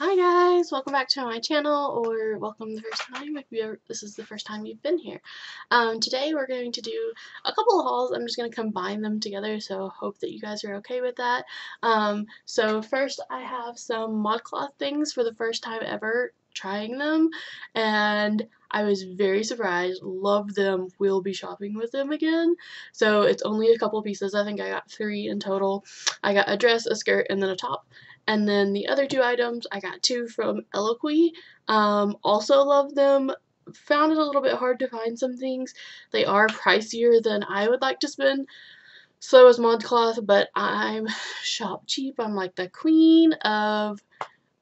Hi guys, welcome back to my channel, or welcome the first time if this is the first time you've been here. Today we're going to do a couple of hauls. I'm just going to combine them together, so hope that you guys are okay with that. So first I have some ModCloth things for the first time ever trying them, and I was very surprised, love them, will be shopping with them again. So it's only a couple pieces. I think I got 3 in total. I got a dress, a skirt, and then a top. And then the other 2 items, I got 2 from Eloquii. Also love them. Found it a little bit hard to find some things. They are pricier than I would like to spend. So is ModCloth, but I'm shop cheap. I'm like the queen of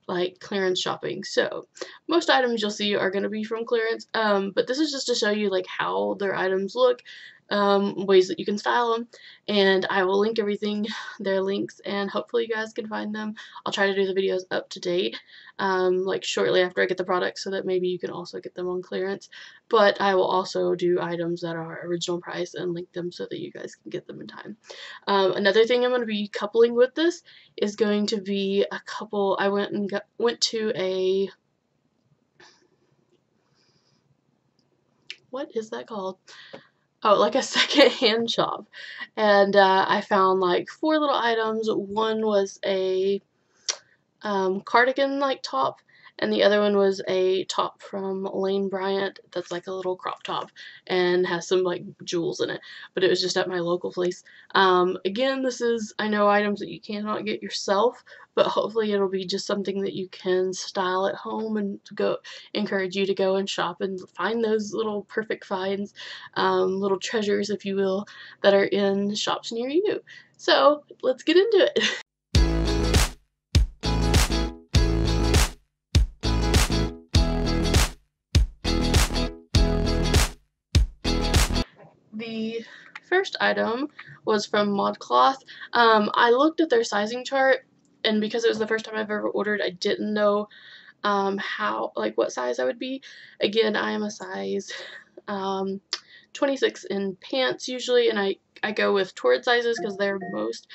like clearance shopping. So most items you'll see are going to be from clearance, but this is just to show you like how their items look, ways that you can style them, and I will link everything, their links, and hopefully you guys can find them. I'll try to do the videos up to date, like shortly after I get the product, so that maybe you can also get them on clearance, but I will also do items that are original price and link them so that you guys can get them in time. Another thing I'm going to be coupling with this is going to be a couple. I went to a, what is that called? Oh, like a second-hand shop, and I found like 4 little items. One was a cardigan like top, and the other one was a top from Lane Bryant that's like a little crop top and has some like jewels in it, but it was just at my local place. Again, this is, I know, items that you cannot get yourself, but hopefully it'll be just something that you can style at home, and go encourage you to go and shop and find those little perfect finds, little treasures if you will, that are in shops near you. So let's get into it. The first item was from ModCloth. I looked at their sizing chart, and because it was the first time I've ever ordered, I didn't know what size I would be. Again, I am a size 26 in pants usually, and I go with torrid sizes because they're most.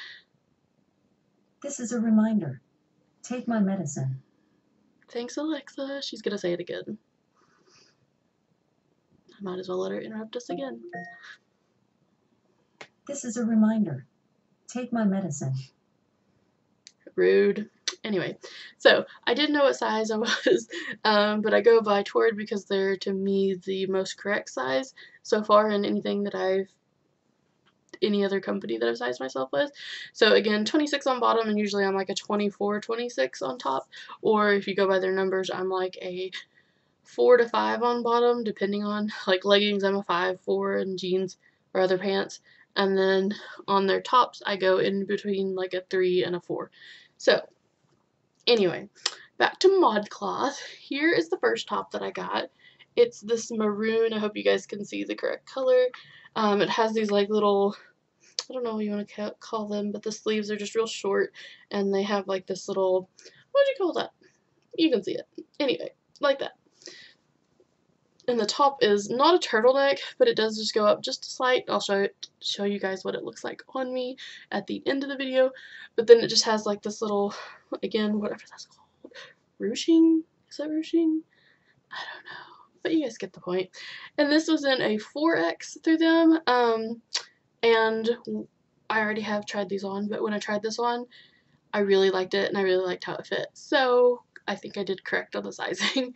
This is a reminder. Take my medicine. Thanks, Alexa. She's gonna say it again. I might as well let her interrupt us again. This is a reminder. Take my medicine. Rude. Anyway, so I didn't know what size I was, but I go by Torrid because they're, to me, the most correct size so far in anything that any other company that I've sized myself with. So again, 26 on bottom, and usually I'm like a 24, 26 on top, or if you go by their numbers, I'm like a 4 to 5 on bottom, depending on, like leggings, I'm a 5, 4, and jeans or other pants, and then on their tops, I go in between like a 3 and a 4. So anyway, back to ModCloth. Here is the first top that I got. It's this maroon. I hope you guys can see the correct color. It has these like little, I don't know what you want to call them, but the sleeves are just real short, and they have like this little, what do you call that? You can see it. Anyway, like that. And the top is not a turtleneck, but it does just go up just a slight. I'll show you guys what it looks like on me at the end of the video. But then it just has like this little, again, whatever that's called, ruching? Is that ruching? I don't know, but you guys get the point. And this was in a 4X through them, and I already have tried these on, but when I tried this on, I really liked it, and I really liked how it fit. So I think I did correct on the sizing.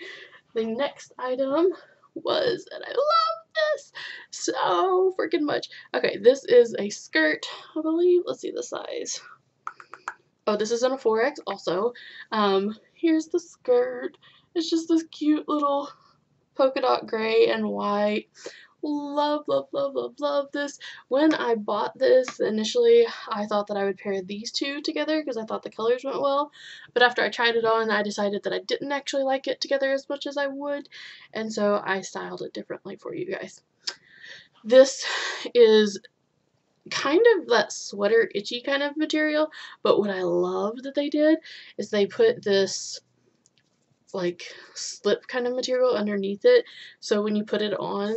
The next item was, and I love this so freaking much. Okay, this is a skirt, I believe. Let's see the size. Oh, this is in a 4X also. Here's the skirt. It's just this cute little polka dot gray and white. Love, love, love, love, love this. When I bought this, initially, I thought that I would pair these two together because I thought the colors went well. But after I tried it on, I decided that I didn't actually like it together as much as I would. And so I styled it differently for you guys. This is kind of that sweater itchy kind of material. But what I love that they did is they put this like slip kind of material underneath it, so when you put it on,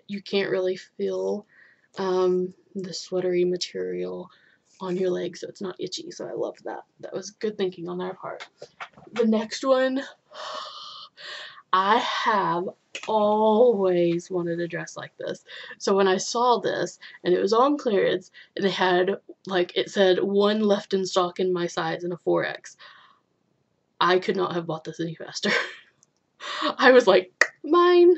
you can't really feel the sweatery material on your leg, so it's not itchy. So I love that. That was good thinking on their part. the next one, I have always wanted a dress like this. So when I saw this and it was on clearance and they had, like, it said one left in stock in my size in a 4X, I could not have bought this any faster. I was like, mine.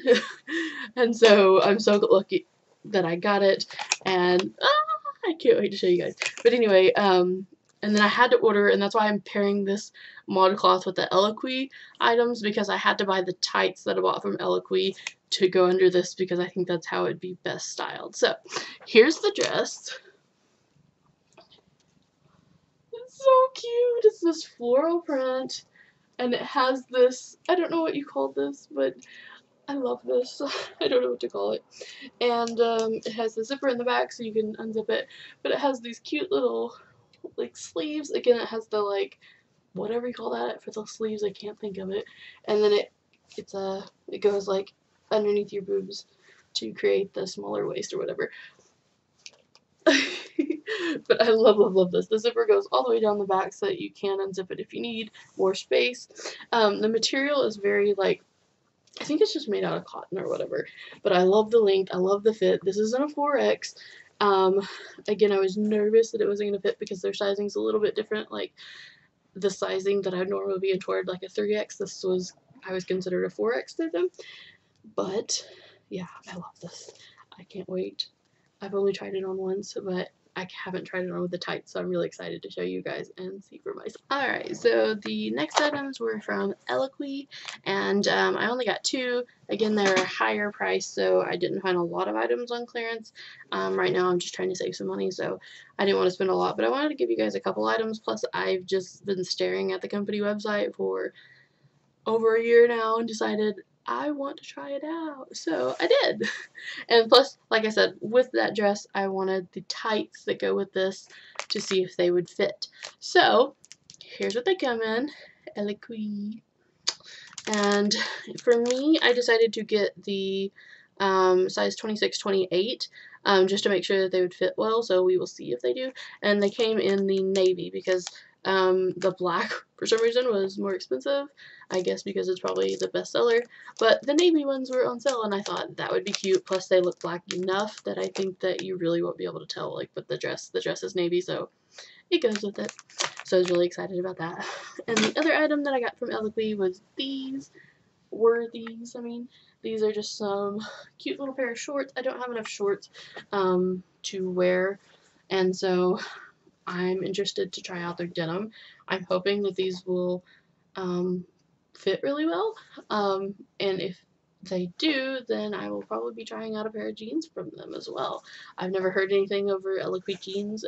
And so I'm so lucky that I got it, and I can't wait to show you guys. But anyway, and then I had to order, and that's why I'm pairing this ModCloth with the Eloquii items, because I had to buy the tights that I bought from Eloquii to go under this, because I think that's how it'd be best styled. So here's the dress. It's so cute. It's this floral print, and it has this, I don't know what you call this, but I love this. I don't know what to call it. And it has the zipper in the back so you can unzip it, but it has these cute little, like, sleeves. Again, it has the, like, whatever you call that for the sleeves, I can't think of it. And then it goes, like, underneath your boobs to create the smaller waist or whatever. But I love, love, love this. The zipper goes all the way down the back so that you can unzip it if you need more space. The material is very, like, I think it's just made out of cotton or whatever, but I love the length, I love the fit. This isn't a 4X. Again, I was nervous that it wasn't going to fit because their sizing's a little bit different, like the sizing that I'd normally be in toward like a 3X. I was considered a 4X through them, but yeah, I love this. I can't wait. I've only tried it on once, but I haven't tried it on with the tights, so I'm really excited to show you guys and see for myself. Alright, so the next items were from Eloquii, and I only got 2. Again, they're a higher price, so I didn't find a lot of items on clearance. Right now I'm just trying to save some money, so I didn't want to spend a lot, but I wanted to give you guys a couple items, plus I've just been staring at the company website for over a year now and decided I want to try it out, so I did. And plus, like I said, with that dress, I wanted the tights that go with this to see if they would fit. So, here's what they come in. Eloquii. And for me, I decided to get the size 26-28 just to make sure that they would fit well, so we will see if they do. And they came in the navy because the black, for some reason, was more expensive. I guess because it's probably the best seller. But the navy ones were on sale, and I thought that would be cute. Plus, they look black enough that I think that you really won't be able to tell, like, with the dress. The dress is navy, so it goes with it. So I was really excited about that. And the other item that I got from Eloquii was these. These are just some cute little pair of shorts. I don't have enough shorts to wear, and so I'm interested to try out their denim. I'm hoping that these will fit really well, and if they do, then I will probably be trying out a pair of jeans from them as well. I've never heard anything over Eloquii jeans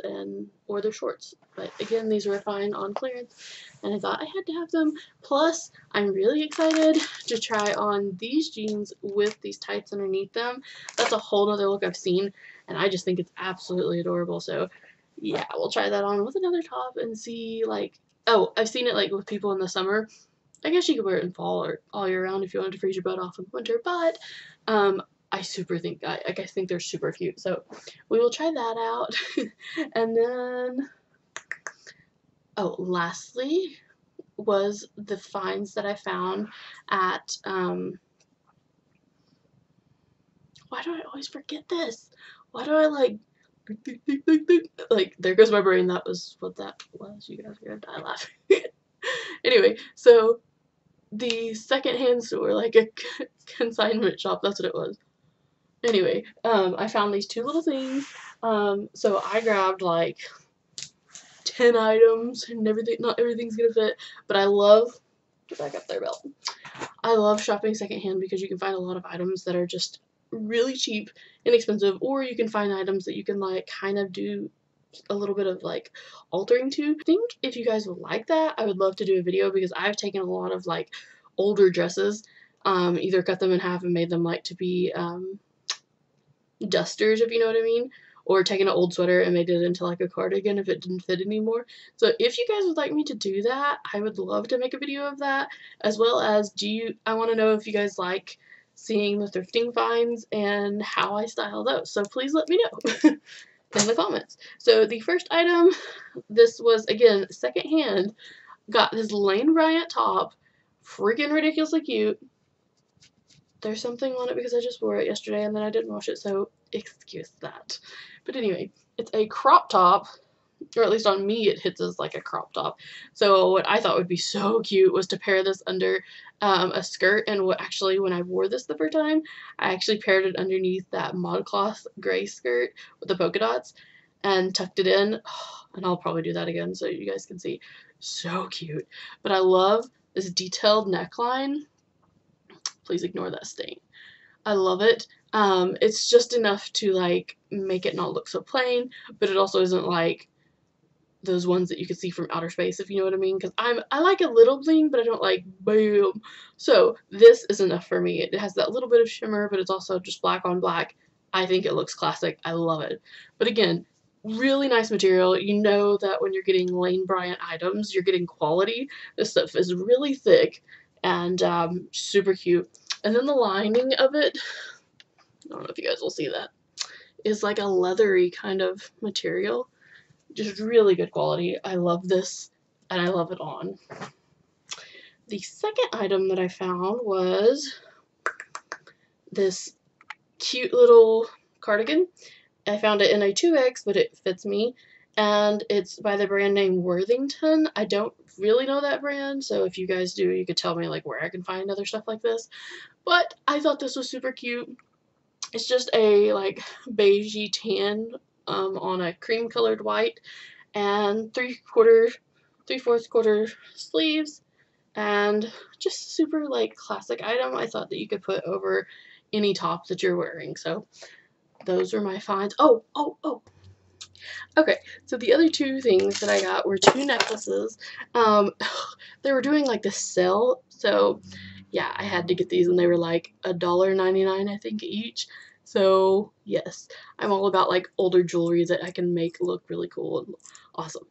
or their shorts, but again, these were fine on clearance, and I thought I had to have them. Plus, I'm really excited to try on these jeans with these tights underneath them. That's a whole nother look I've seen, and I just think it's absolutely adorable. So yeah, we'll try that on with another top and see, like, oh, I've seen it, like, with people in the summer. I guess you could wear it in fall or all year round if you wanted to freeze your butt off in winter, but I think they're super cute, so we will try that out. And then, oh, lastly was the finds that I found at, why do I always forget this? Why do I, like, there goes my brain. That was what that was. You guys are gonna die laughing. Anyway, so the secondhand store, like a consignment shop, that's what it was. Anyway, I found these 2 little things. So I grabbed like 10 items and everything. Not everything's gonna fit, but I love, get back up there, belt. I love shopping secondhand because you can find a lot of items that are just really cheap, inexpensive, or you can find items that you can, like, kind of do a little bit of, like, altering to. I think if you guys would like that, I would love to do a video, because I've taken a lot of, like, older dresses, either cut them in half and made them, like, to be dusters, if you know what I mean, or taken an old sweater and made it into, like, a cardigan if it didn't fit anymore. So if you guys would like me to do that, I would love to make a video of that, as well as I want to know if you guys like seeing the thrifting finds and how I style those. So please let me know in the comments. So the first item, this was, again, secondhand. got this Lane Bryant top, freaking ridiculously cute. There's something on it because I just wore it yesterday and then I didn't wash it, so excuse that. But anyway, it's a crop top, or at least on me it hits as like a crop top. So what I thought would be so cute was to pair this under a skirt, and when I wore this the first time, I actually paired it underneath that ModCloth gray skirt with the polka dots and tucked it in. And I'll probably do that again so you guys can see. So cute. But I love this detailed neckline. Please ignore that stain. I love it. It's just enough to like make it not look so plain, but it also isn't like those ones that you can see from outer space, if you know what I mean, because I like a little bling, but I don't like boom. So this is enough for me. It has that little bit of shimmer, but it's also just black on black. I think it looks classic. I love it. But again, really nice material. You know that when you're getting Lane Bryant items, you're getting quality. This stuff is really thick and super cute. And then the lining of it, I don't know if you guys will see that, is like a leathery kind of material. Just really good quality. I love this, and I love it on. The second item that I found was this cute little cardigan. I found it in a 2X, but it fits me, and it's by the brand name Worthington. I don't really know that brand, so if you guys do, you could tell me like where I can find other stuff like this. But I thought this was super cute. It's just a like beigey tan on a cream colored white, and 3/4 quarter sleeves, and just super like classic item. I thought that you could put over any top that you're wearing. So those are my finds. Oh. Okay, so the other two things that I got were two necklaces. Um, they were doing like this sale, so yeah, I had to get these, and they were like $1.99, I think, each. So yes, I'm all about like older jewelry that I can make look really cool and awesome.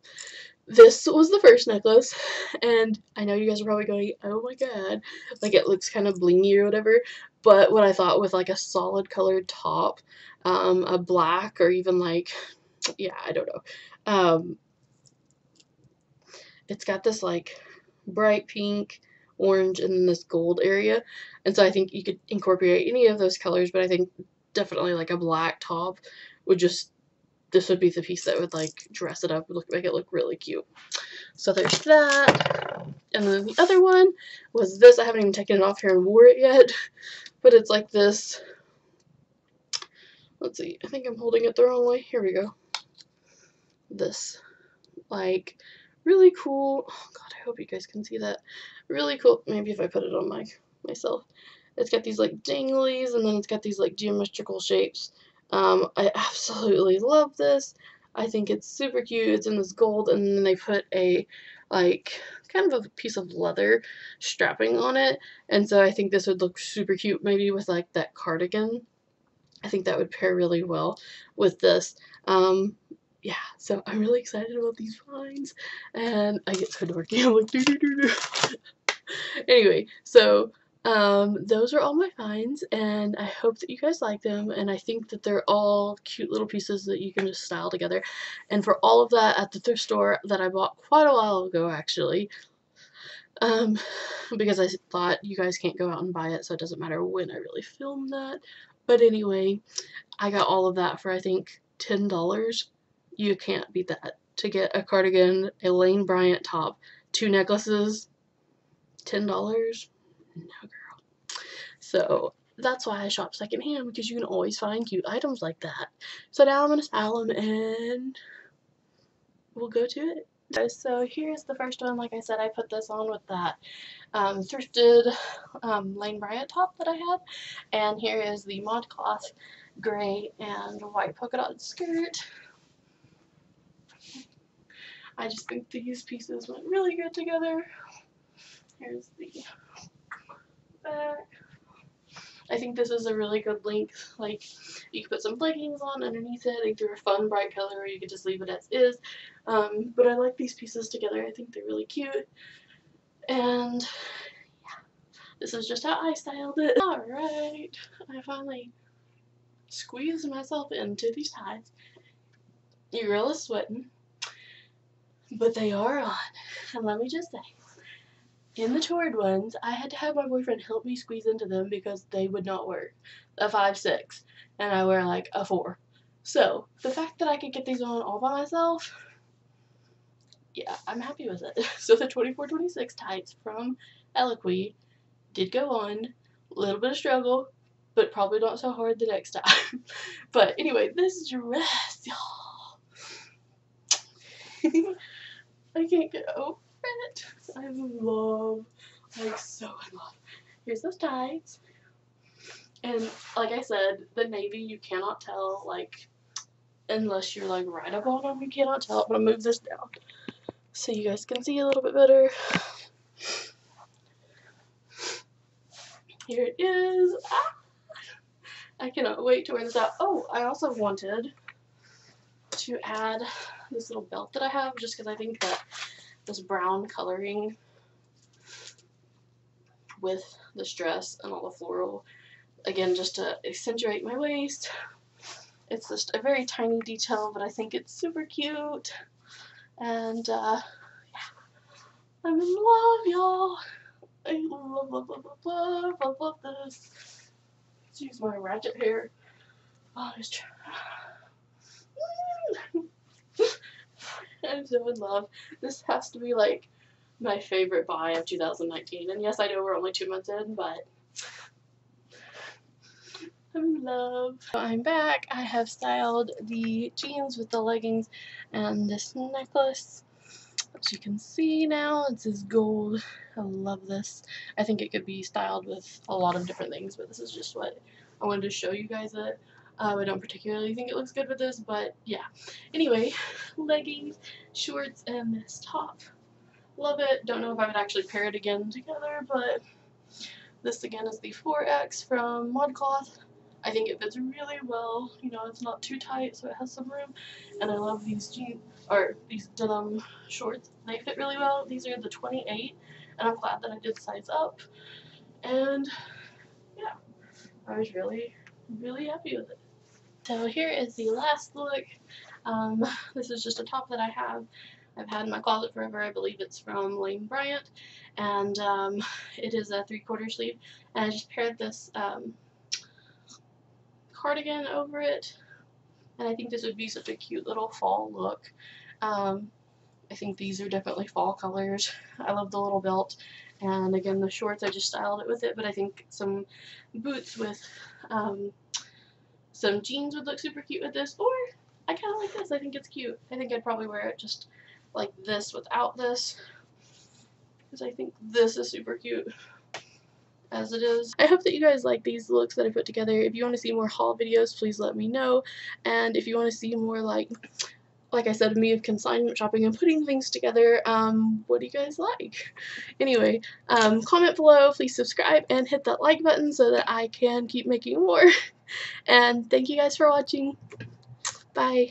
This was the first necklace, and I know you guys are probably going, oh my god, like it looks kind of blingy or whatever, but what I thought with like a solid colored top, a black, or even like, yeah, I don't know, it's got this like bright pink, orange, and then this gold area, and so I think you could incorporate any of those colors, but I think definitely like a black top would just, this would be the piece that would like dress it up, make it look really cute. So there's that. And then the other one was this. I haven't even taken it off here and wore it yet, but it's like this. Let's see, I think I'm holding it the wrong way. Here we go. This, like, really cool. Oh god, I hope you guys can see that. Really cool. Maybe if I put it on myself. It's got these like danglies, and then it's got these like geometrical shapes. I absolutely love this. I think it's super cute. It's in this gold, and then they put a like kind of a piece of leather strapping on it, and so I think this would look super cute maybe with like that cardigan. I think that would pair really well with this. Yeah, so I'm really excited about these finds, and I get so dorky. I'm like, doo doo doo doo. Anyway, so those are all my finds, and I hope that you guys like them, and I think that they're all cute little pieces that you can just style together. And for all of that at the thrift store that I bought quite a while ago, actually, um, because I thought you guys can't go out and buy it, so it doesn't matter when I really film that. But anyway, I got all of that for I think $10. You can't beat that. To get a cardigan, a Lane Bryant top, two necklaces, $10? No, girl. So that's why I shop secondhand, because you can always find cute items like that. So now I'm going to style them, and we'll go to it. So here's the first one. Like I said, I put this on with that thrifted Lane Bryant top that I had. And here is the ModCloth gray and white polka dot skirt. I just think these pieces went really good together. Here's the back. I think this is a really good length. Like, you could put some leggings on underneath it, either a fun bright color, or you could just leave it as is. But I like these pieces together. I think they're really cute. And yeah, this is just how I styled it. Alright, I finally squeezed myself into these ties. Your girl is sweating. but they are on. And let me just say, in the toured ones, I had to have my boyfriend help me squeeze into them because they would not work. A 5'6", and I wear like a 4. So the fact that I could get these on all by myself, yeah, I'm happy with it. So the 24-26 tights from Eloquii did go on. A little bit of struggle, but probably not so hard the next time. But anyway, this dress, y'all. I can't get over it. I'm in love. Like, so in love. Here's those tights. And like I said, the navy, you cannot tell, like, unless you're like right up on them, you cannot tell. I'm gonna move this down so you guys can see a little bit better. Here it is. Ah! I cannot wait to wear this out. Oh, I also wanted to add this little belt that I have just because I think that this brown coloring with this dress and all the floral, again, just to accentuate my waist. It's just a very tiny detail, but I think it's super cute. And yeah, I'm in love, y'all. I love, love, love, love, love, love, love this. Let's use my ratchet hair. Oh, just try. I'm so in love. This has to be like my favorite buy of 2019. And yes, I know we're only 2 months in, but I'm in love. I'm back. I have styled the jeans with the leggings and this necklace. As you can see now, it's this gold. I love this. I think it could be styled with a lot of different things, but this is just what I wanted to show you guys it. I don't particularly think it looks good with this, but yeah. Anyway, leggings, shorts, and this top. Love it. Don't know if I would actually pair it again together, but this again is the 4X from ModCloth. I think it fits really well. You know, it's not too tight, so it has some room. And I love these jeans, or these denim shorts. They fit really well. These are the 28, and I'm glad that I did size up. And yeah, I was really, really happy with it. So here is the last look. This is just a top that I have. I've had in my closet forever. I believe it's from Lane Bryant, and it is a 3/4 sleeve. And I just paired this cardigan over it, and I think this would be such a cute little fall look. I think these are definitely fall colors. I love the little belt, and again the shorts, I just styled it with it, but I think some boots with some jeans would look super cute with this, or I kind of like this. I think it's cute. I think I'd probably wear it just like this without this, because I think this is super cute as it is. I hope that you guys like these looks that I put together. If you want to see more haul videos, please let me know. And if you want to see more like I said, me of consignment shopping and putting things together, what do you guys like? Anyway, comment below, please subscribe, and hit that like button so that I can keep making more. And thank you guys for watching. Bye.